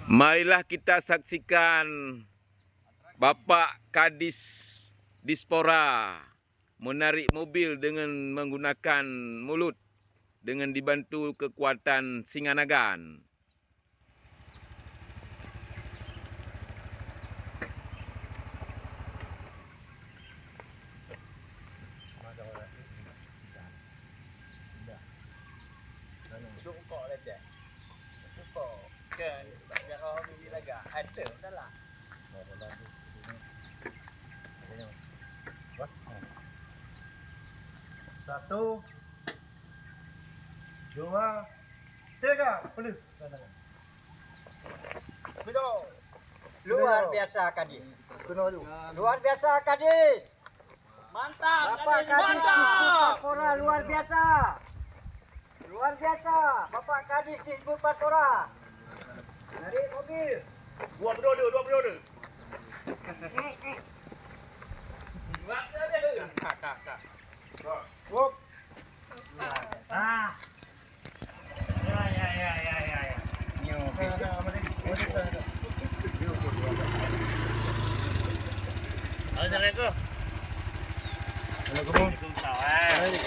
Marilah kita saksikan Bapak Kadis Dispora menarik mobil dengan menggunakan mulut dengan dibantu kekuatan Singanagan. Satu, dua, tiga, peluk. Luar biasa Kadis. Luar biasa Kadis. Mantap, Bapak Kadis, Kadis mantap. Dispora luar biasa. Luar biasa. Bapak Kadis Dispora. Narik mobil. Dua periode. Wop. Assalamualaikum. Assalamualaikum. Waalaikumsalam.